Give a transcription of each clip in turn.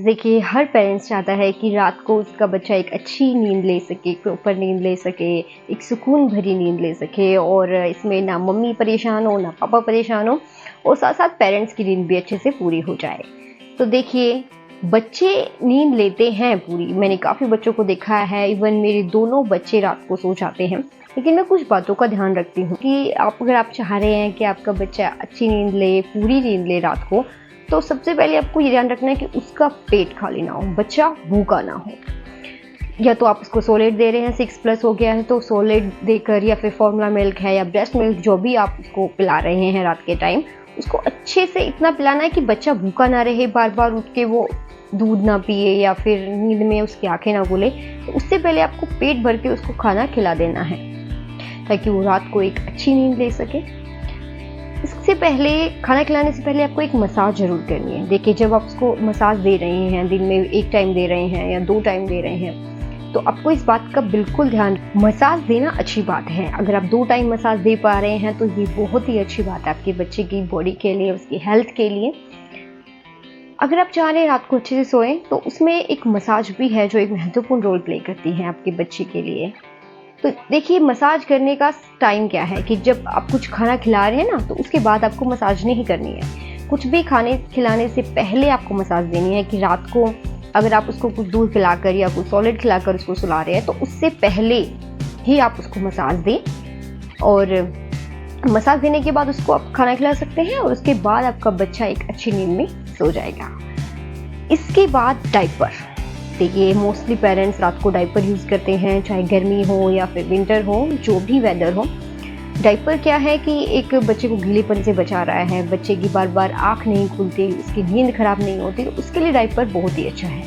देखिए, हर पेरेंट्स चाहता है कि रात को उसका बच्चा एक अच्छी नींद ले सके, प्रॉपर नींद ले सके, एक सुकून भरी नींद ले सके और इसमें ना मम्मी परेशान हो, ना पापा परेशान हो और साथ-साथ पेरेंट्स की नींद भी अच्छे से पूरी हो जाए। तो देखिए, बच्चे नींद लेते हैं पूरी, मैंने काफ़ी बच्चों को देखा है, इवन मेरे दोनों बच्चे रात को सो जाते हैं। लेकिन मैं कुछ बातों का ध्यान रखती हूँ कि अगर आप चाह रहे हैं कि आपका बच्चा अच्छी नींद ले, पूरी नींद ले रात को, तो सबसे पहले आपको ये ध्यान रखना है कि उसका पेट खाली ना हो, बच्चा भूखा ना हो। या तो आप उसको सॉलिड दे रहे हैं, 6+ हो गया है तो सॉलिड देकर, या फिर फॉर्मूला मिल्क है या ब्रेस्ट मिल्क, जो भी आप उसको पिला रहे हैं रात के टाइम, उसको अच्छे से इतना पिलाना है कि बच्चा भूखा ना रहे, बार बार उठ के वो दूध ना पिए या फिर नींद में उसकी आंखें ना खुले। तो उससे पहले आपको पेट भर के उसको खाना खिला देना है ताकि वो रात को एक अच्छी नींद ले सके। इससे पहले, खाना खिलाने से पहले आपको एक मसाज ज़रूर करनी है। देखिए, जब आप उसको मसाज दे रहे हैं, दिन में 1 टाइम दे रहे हैं या 2 टाइम दे रहे हैं, तो आपको इस बात का बिल्कुल ध्यान, मसाज देना अच्छी बात है। अगर आप 2 टाइम मसाज दे पा रहे हैं तो ये बहुत ही अच्छी बात है आपके बच्चे की बॉडी के लिए, उसकी हेल्थ के लिए। अगर आप चाह रहे हैं रात को अच्छे से सोएं, तो उसमें एक मसाज भी है जो एक महत्वपूर्ण रोल प्ले करती है आपके बच्चे के लिए। तो देखिए, मसाज करने का टाइम क्या है कि जब आप कुछ खाना खिला रहे हैं ना, तो उसके बाद आपको मसाज नहीं करनी है। कुछ भी खाने खिलाने से पहले आपको मसाज देनी है कि रात को अगर आप उसको कुछ दूध पिलाकर या कुछ सॉलिड खिलाकर उसको सुला रहे हैं, तो उससे पहले ही आप उसको मसाज दें। और मसाज देने के बाद उसको आप खाना खिला सकते हैं और उसके बाद आपका बच्चा एक अच्छी नींद में सो जाएगा। इसके बाद डायपर। देखिए, मोस्टली पेरेंट्स रात को डायपर यूज़ करते हैं, चाहे गर्मी हो या फिर विंटर हो, जो भी वेदर हो। डायपर क्या है कि एक बच्चे को गीलेपन से बचा रहा है, बच्चे की बार बार आँख नहीं खुलती, उसकी नींद खराब नहीं होती, तो उसके लिए डायपर बहुत ही अच्छा है।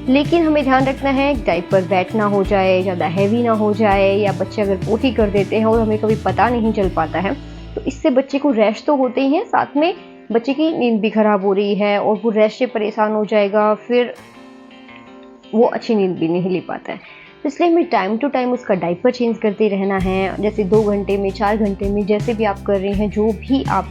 लेकिन हमें ध्यान रखना है डायपर वेट ना हो जाए, ज़्यादा हैवी ना हो जाए, या बच्चे अगर पोटी कर देते हैं और हमें कभी पता नहीं चल पाता है, तो इससे बच्चे को रैश तो होते ही हैं, साथ में बच्चे की नींद भी खराब हो रही है और वो रैश से परेशान हो जाएगा, फिर वो अच्छी नींद भी नहीं ले पाता है। तो इसलिए हमें टाइम टू टाइम उसका डायपर चेंज करते रहना है, जैसे 2 घंटे में, 4 घंटे में, जैसे भी आप कर रहे हैं, जो भी आप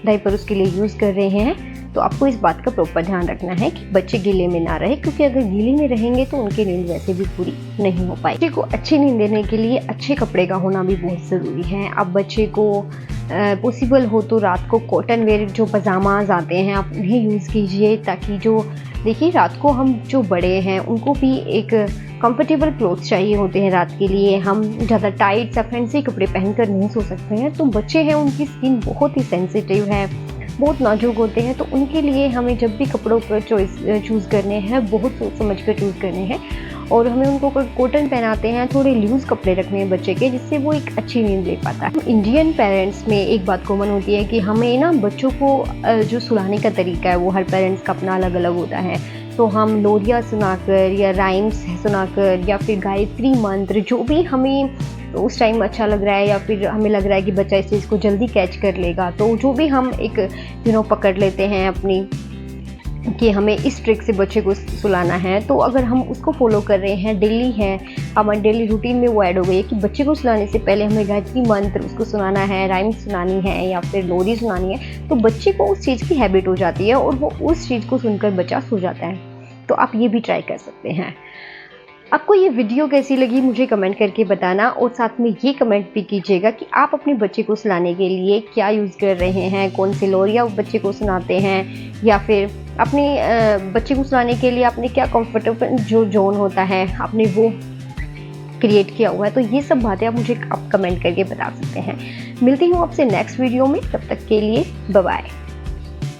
डायपर उसके लिए यूज़ कर रहे हैं, तो आपको इस बात का प्रॉपर ध्यान रखना है कि बच्चे गीले में ना रहे, क्योंकि अगर गीले में रहेंगे तो उनकी नींद वैसे भी पूरी नहीं हो पाएगी। बच्चे को अच्छी नींद देने के लिए अच्छे कपड़े का होना भी बहुत ज़रूरी है। अब बच्चे को पॉसिबल हो तो रात को कॉटन वेयर जो पजामाज आते हैं, आप उन्हें यूज़ कीजिए, ताकि जो देखिए, रात को हम जो बड़े हैं उनको भी एक कंफर्टेबल क्लोथ्स चाहिए होते हैं रात के लिए। हम ज़्यादा टाइट या फैंसी कपड़े पहनकर नहीं सो सकते हैं। तो बच्चे हैं, उनकी स्किन बहुत ही सेंसिटिव है, बहुत नाजुक होते हैं, तो उनके लिए हमें जब भी कपड़ों को चूज़ करने हैं, बहुत सोच समझ कर चूज़ करने हैं। और हमें उनको कॉटन पहनाते हैं, थोड़े लूज़ कपड़े रखने हैं बच्चे के, जिससे वो एक अच्छी नींद ले पाता है। इंडियन पेरेंट्स में एक बात कॉमन होती है कि हमें ना बच्चों को जो सुलाने का तरीका है वो हर पेरेंट्स का अपना अलग अलग होता है। तो हम लोरियाँ सुनाकर या राइम्स सुनाकर या फिर गायत्री मंत्र, जो भी हमें उस टाइम अच्छा लग रहा है या फिर हमें लग रहा है कि बच्चा इस चीज़ को जल्दी कैच कर लेगा, तो जो भी हम एक पकड़ लेते हैं अपनी, कि हमें इस ट्रिक से बच्चे को सुलाना है, तो अगर हम उसको फॉलो कर रहे हैं, डेली है, हमारे डेली रूटीन में वो ऐड हो गई है कि बच्चे को सुलाने से पहले हमें गायत्री मंत्र उसको सुनाना है, राइम्स सुनानी है या फिर लोरी सुनानी है, तो बच्चे को उस चीज़ की हैबिट हो जाती है और वो उस चीज़ को सुनकर बच्चा सो जाता है। तो आप ये भी ट्राई कर सकते हैं। आपको ये वीडियो कैसी लगी मुझे कमेंट करके बताना, और साथ में ये कमेंट भी कीजिएगा कि आप अपने बच्चे को सुलाने के लिए क्या यूज़ कर रहे हैं, कौन सी लोरियाँ बच्चे को सुनाते हैं, या फिर अपने बच्चे को सुलाने के लिए आपने क्या कंफर्टेबल जो जोन होता है आपने वो क्रिएट किया हुआ है। तो ये सब बातें आप कमेंट करके बता सकते हैं। मिलती हूँ आपसे नेक्स्ट वीडियो में, तब तक के लिए बाय बाय।